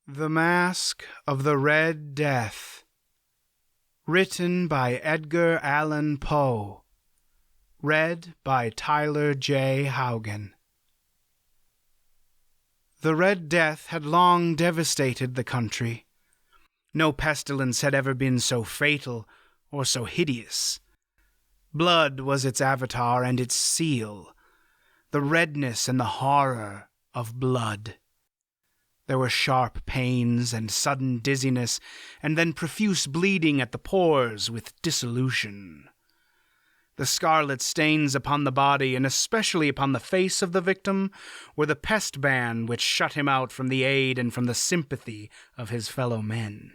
The Masque of the Red Death. Written by Edgar Allan Poe. Read by Tyler J. Haugen. The Red Death had long devastated the country. No pestilence had ever been so fatal or so hideous. Blood was its avatar and its seal, the redness and the horror of blood. There were sharp pains and sudden dizziness, and then profuse bleeding at the pores with dissolution. The scarlet stains upon the body, and especially upon the face of the victim, were the pest ban which shut him out from the aid and from the sympathy of his fellow men.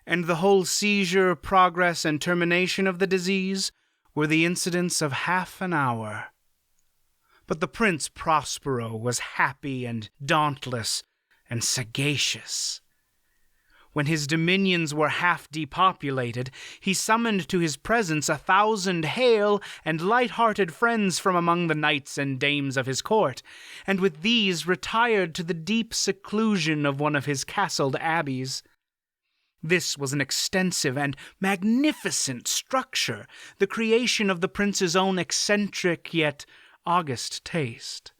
And the whole seizure, progress, and termination of the disease were the incidents of half an hour. But the Prince Prospero was happy and dauntless, and sagacious. When his dominions were half depopulated, he summoned to his presence 1,000 hale and light-hearted friends from among the knights and dames of his court, and with these retired to the deep seclusion of one of his castled abbeys. This was an extensive and magnificent structure, the creation of the prince's own eccentric yet august taste.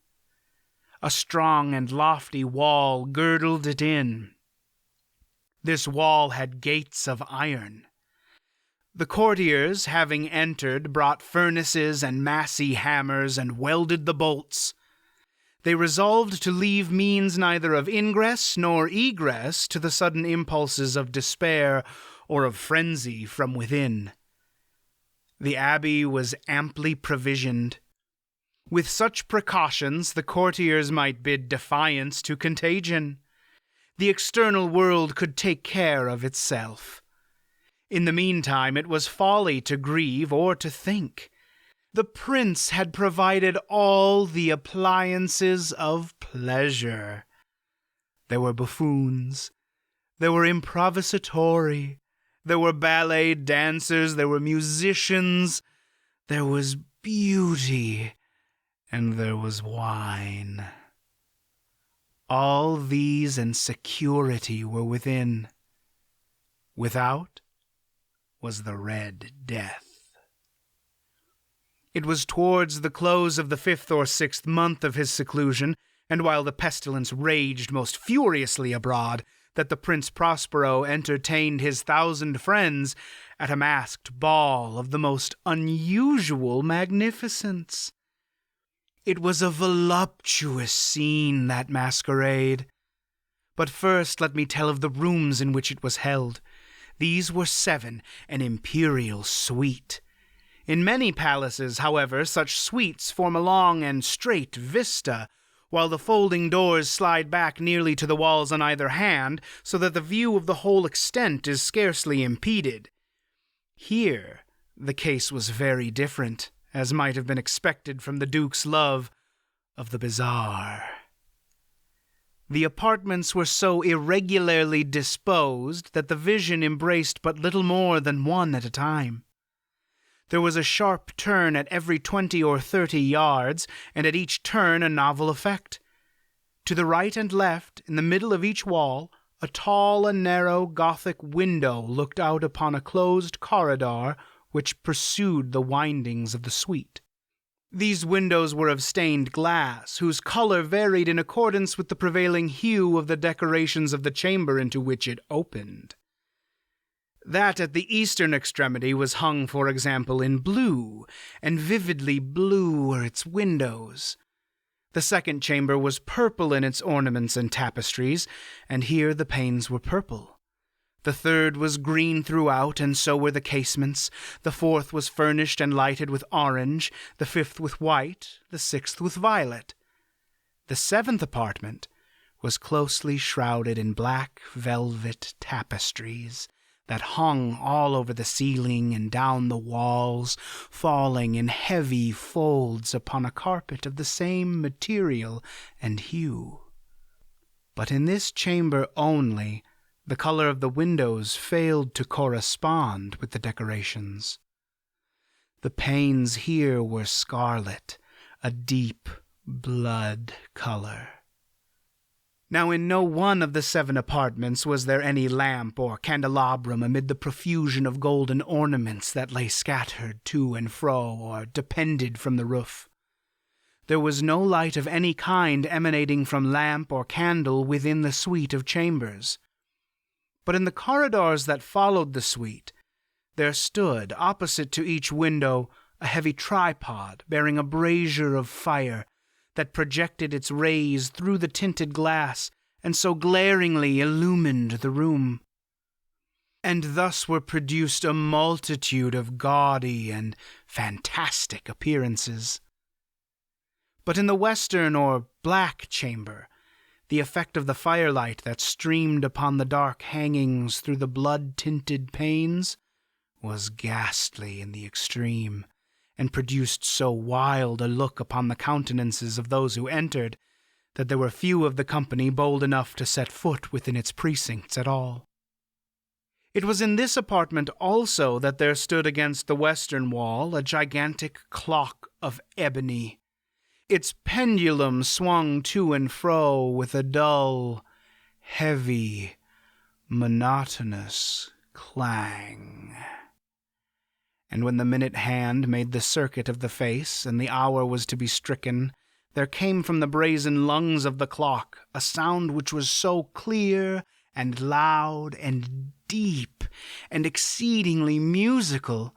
A strong and lofty wall girdled it in. This wall had gates of iron. The courtiers, having entered, brought furnaces and massy hammers and welded the bolts. They resolved to leave means neither of ingress nor egress to the sudden impulses of despair or of frenzy from within. The abbey was amply provisioned. With such precautions, the courtiers might bid defiance to contagion. The external world could take care of itself. In the meantime, it was folly to grieve or to think. The prince had provided all the appliances of pleasure. There were buffoons, there were improvisatori, there were ballet dancers, there were musicians, there was beauty, and there was wine. All these and security were within. Without was the Red Death. It was towards the close of the 5th or 6th month of his seclusion, and while the pestilence raged most furiously abroad, that the Prince Prospero entertained his 1,000 friends at a masked ball of the most unusual magnificence. It was a voluptuous scene, that masquerade. But first let me tell of the rooms in which it was held. These were 7, an imperial suite. In many palaces, however, such suites form a long and straight vista, while the folding doors slide back nearly to the walls on either hand, so that the view of the whole extent is scarcely impeded. Here the case was very different, as might have been expected from the Duke's love of the bizarre. The apartments were so irregularly disposed that the vision embraced but little more than one at a time. There was a sharp turn at every 20 or 30 yards, and at each turn a novel effect. To the right and left, in the middle of each wall, a tall and narrow Gothic window looked out upon a closed corridor which pursued the windings of the suite. These windows were of stained glass, whose color varied in accordance with the prevailing hue of the decorations of the chamber into which it opened. That at the eastern extremity was hung, for example, in blue, and vividly blue were its windows. The second chamber was purple in its ornaments and tapestries, and here the panes were purple. The third was green throughout, and so were the casements. The fourth was furnished and lighted with orange, the 5th with white, the 6th with violet. The 7th apartment was closely shrouded in black velvet tapestries that hung all over the ceiling and down the walls, falling in heavy folds upon a carpet of the same material and hue. But in this chamber only, the color of the windows failed to correspond with the decorations. The panes here were scarlet, a deep blood color. Now in no one of the 7 apartments was there any lamp or candelabrum amid the profusion of golden ornaments that lay scattered to and fro or depended from the roof. There was no light of any kind emanating from lamp or candle within the suite of chambers. But in the corridors that followed the suite, there stood, opposite to each window, a heavy tripod bearing a brazier of fire that projected its rays through the tinted glass and so glaringly illumined the room. And thus were produced a multitude of gaudy and fantastic appearances. But in the western or black chamber, the effect of the firelight that streamed upon the dark hangings through the blood-tinted panes was ghastly in the extreme, and produced so wild a look upon the countenances of those who entered, that there were few of the company bold enough to set foot within its precincts at all. It was in this apartment also that there stood against the western wall a gigantic clock of ebony. Its pendulum swung to and fro with a dull, heavy, monotonous clang. And when the minute hand made the circuit of the face, and the hour was to be stricken, there came from the brazen lungs of the clock a sound which was so clear and loud and deep and exceedingly musical,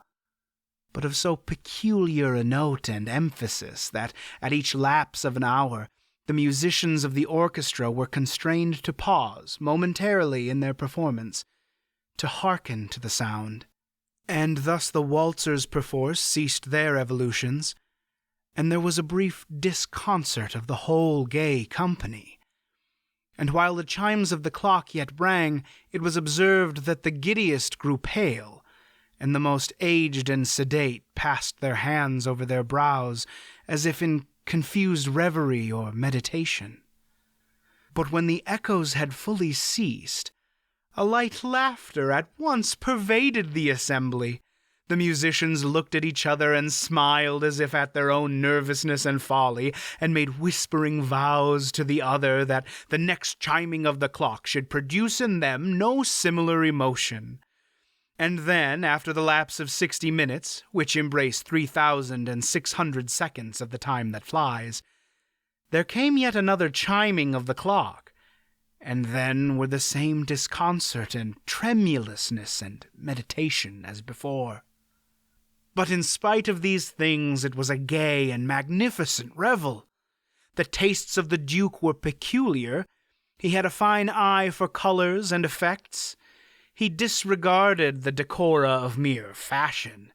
but of so peculiar a note and emphasis that, at each lapse of an hour, the musicians of the orchestra were constrained to pause momentarily in their performance, to hearken to the sound. And thus the waltzers perforce ceased their evolutions, and there was a brief disconcert of the whole gay company. And while the chimes of the clock yet rang, it was observed that the giddiest grew pale, and the most aged and sedate passed their hands over their brows, as if in confused reverie or meditation. But when the echoes had fully ceased, a light laughter at once pervaded the assembly. The musicians looked at each other and smiled as if at their own nervousness and folly, and made whispering vows to the other that the next chiming of the clock should produce in them no similar emotion. And then, after the lapse of 60 minutes, which embrace 3,600 seconds of the time that flies, there came yet another chiming of the clock, and then were the same disconcert and tremulousness and meditation as before. But in spite of these things, it was a gay and magnificent revel. The tastes of the Duke were peculiar. He had a fine eye for colors and effects. He disregarded the decora of mere fashion.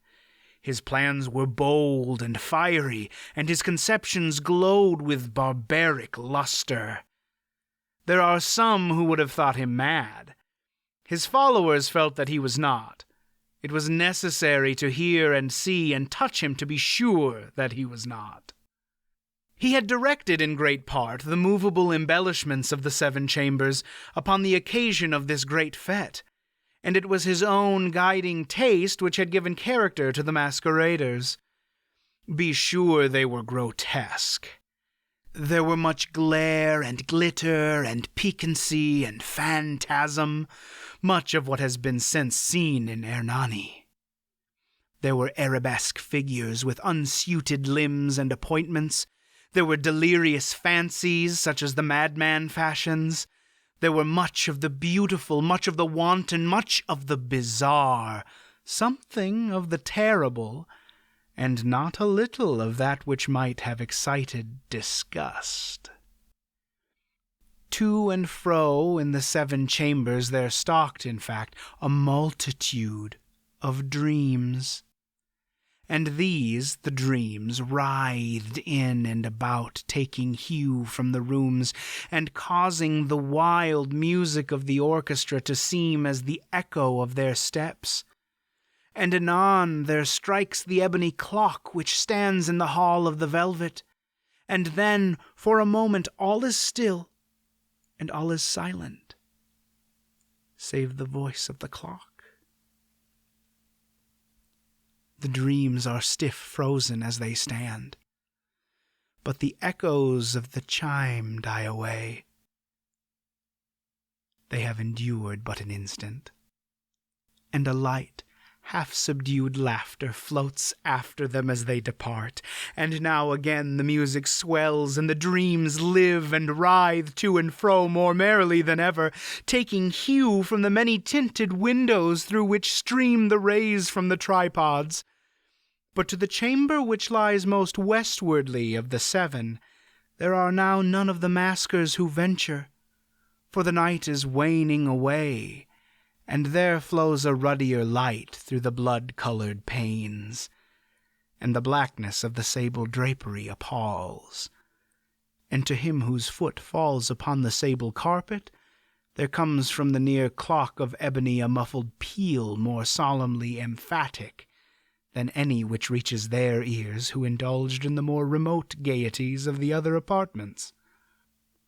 His plans were bold and fiery, and his conceptions glowed with barbaric luster. There are some who would have thought him mad. His followers felt that he was not. It was necessary to hear and see and touch him to be sure that he was not. He had directed in great part the movable embellishments of the 7 chambers upon the occasion of this great fete, and it was his own guiding taste which had given character to the masqueraders. Be sure they were grotesque. There were much glare and glitter and piquancy and phantasm, much of what has been since seen in Hernani. There were arabesque figures with unsuited limbs and appointments. There were delirious fancies, such as the madman fashions. There were much of the beautiful, much of the wanton, much of the bizarre, something of the terrible, and not a little of that which might have excited disgust. To and fro in the 7 chambers there stalked, in fact, a multitude of dreams. And these, the dreams, writhed in and about, taking hue from the rooms, and causing the wild music of the orchestra to seem as the echo of their steps. And anon there strikes the ebony clock which stands in the hall of the velvet, and then, for a moment, all is still, and all is silent, save the voice of the clock. The dreams are stiff frozen as they stand, but the echoes of the chime die away, they have endured but an instant. And a light, half-subdued laughter floats after them as they depart, and now again the music swells, and the dreams live and writhe to and fro more merrily than ever, taking hue from the many-tinted windows through which stream the rays from the tripods. But to the chamber which lies most westwardly of the 7, there are now none of the maskers who venture, for the night is waning away, and there flows a ruddier light through the blood-colored panes, and the blackness of the sable drapery appalls. And to him whose foot falls upon the sable carpet, there comes from the near clock of ebony a muffled peal more solemnly emphatic than any which reaches their ears who indulged in the more remote gaieties of the other apartments.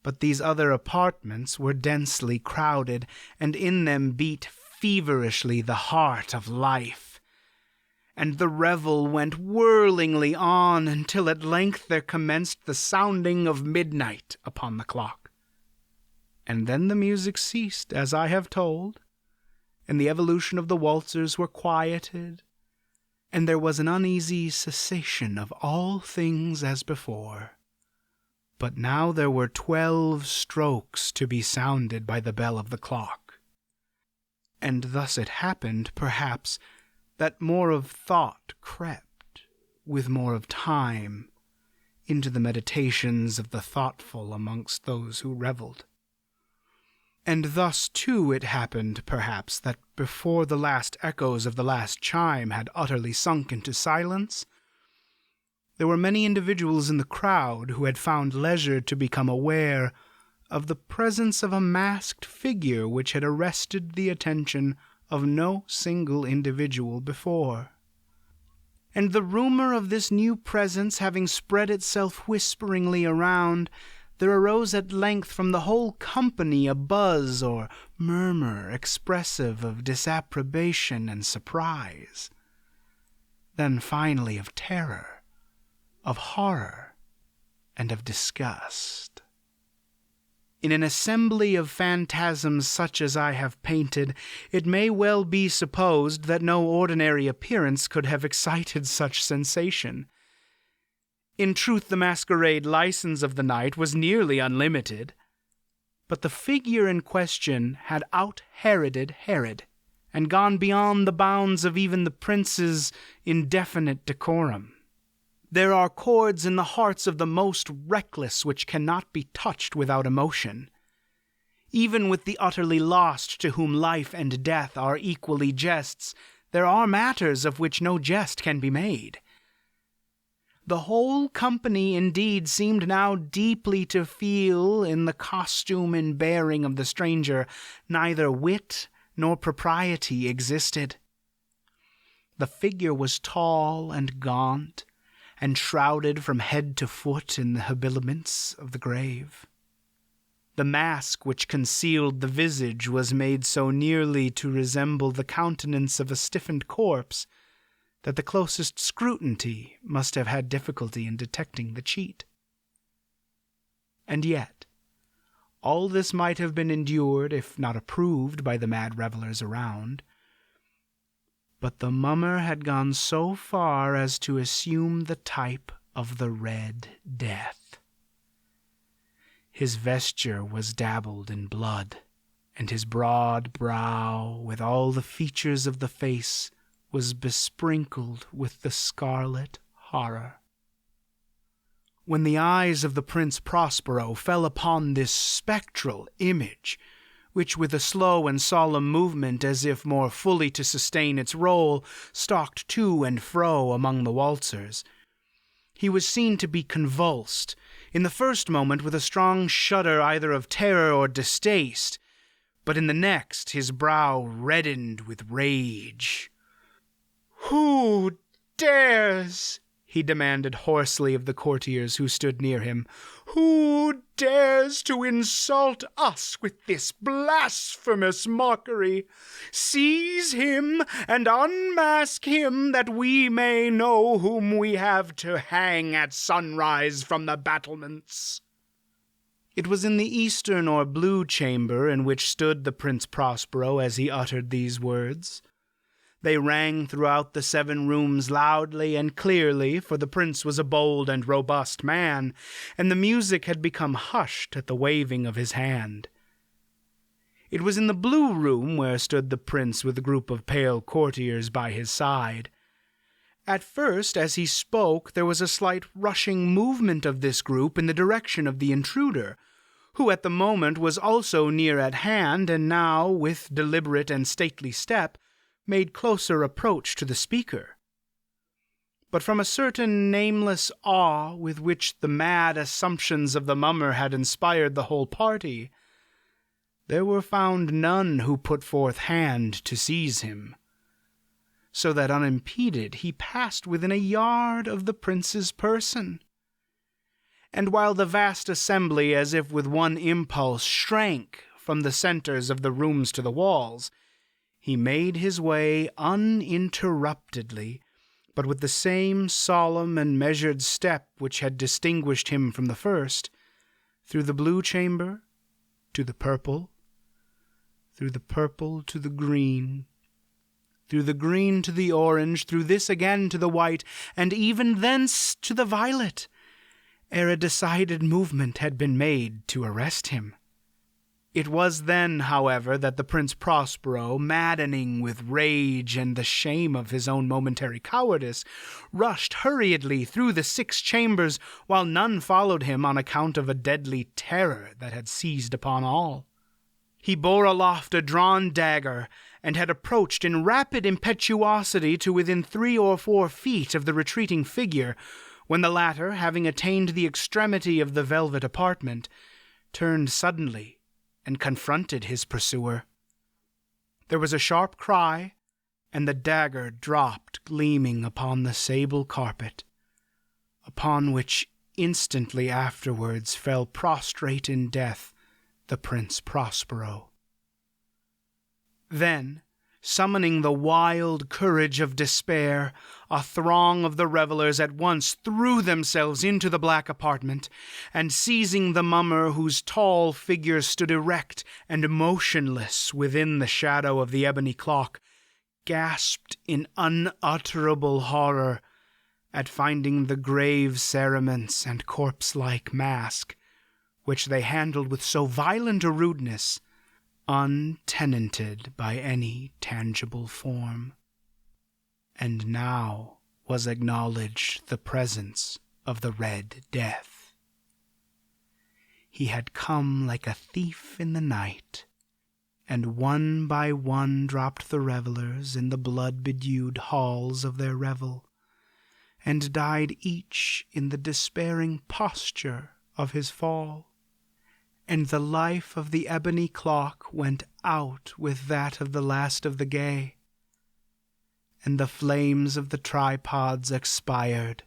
But these other apartments were densely crowded, and in them beat feverishly the heart of life. And the revel went whirlingly on until at length there commenced the sounding of midnight upon the clock. And then the music ceased, as I have told, and the evolution of the waltzers were quieted, and there was an uneasy cessation of all things as before. But now there were 12 strokes to be sounded by the bell of the clock. And thus it happened, perhaps, that more of thought crept, with more of time, into the meditations of the thoughtful amongst those who revelled. And thus, too, it happened, perhaps, that before the last echoes of the last chime had utterly sunk into silence, there were many individuals in the crowd who had found leisure to become aware of the presence of a masked figure which had arrested the attention of no single individual before. And the rumor of this new presence having spread itself whisperingly around, there arose at length from the whole company a buzz or murmur expressive of disapprobation and surprise, then finally of terror, of horror, and of disgust. In an assembly of phantasms such as I have painted, it may well be supposed that no ordinary appearance could have excited such sensation. In truth, the masquerade license of the night was nearly unlimited, but the figure in question had out-Heroded Herod, and gone beyond the bounds of even the prince's indefinite decorum. There are chords in the hearts of the most reckless which cannot be touched without emotion. Even with the utterly lost, to whom life and death are equally jests, there are matters of which no jest can be made. The whole company, indeed, seemed now deeply to feel, in the costume and bearing of the stranger, neither wit nor propriety existed. The figure was tall and gaunt, and shrouded from head to foot in the habiliments of the grave. The mask which concealed the visage was made so nearly to resemble the countenance of a stiffened corpse that the closest scrutiny must have had difficulty in detecting the cheat. And yet, all this might have been endured, if not approved, by the mad revellers around. But the mummer had gone so far as to assume the type of the Red Death. His vesture was dabbled in blood, and his broad brow, with all the features of the face, was besprinkled with the scarlet horror. When the eyes of the Prince Prospero fell upon this spectral image, which with a slow and solemn movement, as if more fully to sustain its role, stalked to and fro among the waltzers, he was seen to be convulsed, in the first moment with a strong shudder either of terror or distaste, but in the next his brow reddened with rage. "Who dares," he demanded hoarsely of the courtiers who stood near him, "who dares to insult us with this blasphemous mockery? Seize him and unmask him, that we may know whom we have to hang at sunrise from the battlements." It was in the eastern or blue chamber in which stood the Prince Prospero as he uttered these words. They rang throughout the 7 rooms loudly and clearly, for the prince was a bold and robust man, and the music had become hushed at the waving of his hand. It was in the blue room where stood the prince with a group of pale courtiers by his side. At first, as he spoke, there was a slight rushing movement of this group in the direction of the intruder, who at the moment was also near at hand, and now, with deliberate and stately step, made closer approach to the speaker. But from a certain nameless awe with which the mad assumptions of the mummer had inspired the whole party, there were found none who put forth hand to seize him, so that unimpeded he passed within a yard of the prince's person. And while the vast assembly, as if with one impulse, shrank from the centers of the rooms to the walls, he made his way uninterruptedly, but with the same solemn and measured step which had distinguished him from the first, through the blue chamber to the purple, through the purple to the green, through the green to the orange, through this again to the white, and even thence to the violet, ere a decided movement had been made to arrest him. It was then, however, that the Prince Prospero, maddening with rage and the shame of his own momentary cowardice, rushed hurriedly through the 6 chambers, while none followed him on account of a deadly terror that had seized upon all. He bore aloft a drawn dagger, and had approached in rapid impetuosity to within 3 or 4 feet of the retreating figure, when the latter, having attained the extremity of the velvet apartment, turned suddenly and confronted his pursuer. There was a sharp cry, and the dagger dropped gleaming upon the sable carpet, upon which instantly afterwards fell prostrate in death the Prince Prospero. Then, summoning the wild courage of despair, a throng of the revelers at once threw themselves into the black apartment, and seizing the mummer, whose tall figure stood erect and motionless within the shadow of the ebony clock, gasped in unutterable horror at finding the grave cerements and corpse-like mask, which they handled with so violent a rudeness, untenanted by any tangible form. And now was acknowledged the presence of the Red Death. He had come like a thief in the night, and one by one dropped the revelers in the blood-bedewed halls of their revel, and died each in the despairing posture of his fall. And the life of the ebony clock went out with that of the last of the gay, and the flames of the tripods expired,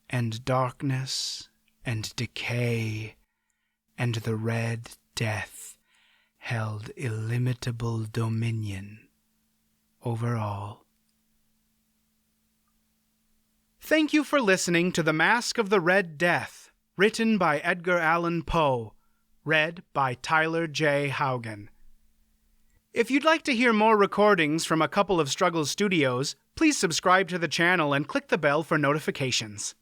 and darkness and decay and the Red Death held illimitable dominion over all. Thank you for listening to The Masque of the Red Death, written by Edgar Allan Poe, read by Tyler J. Haugen. If you'd like to hear more recordings from a couple of Struggle Studios, please subscribe to the channel and click the bell for notifications.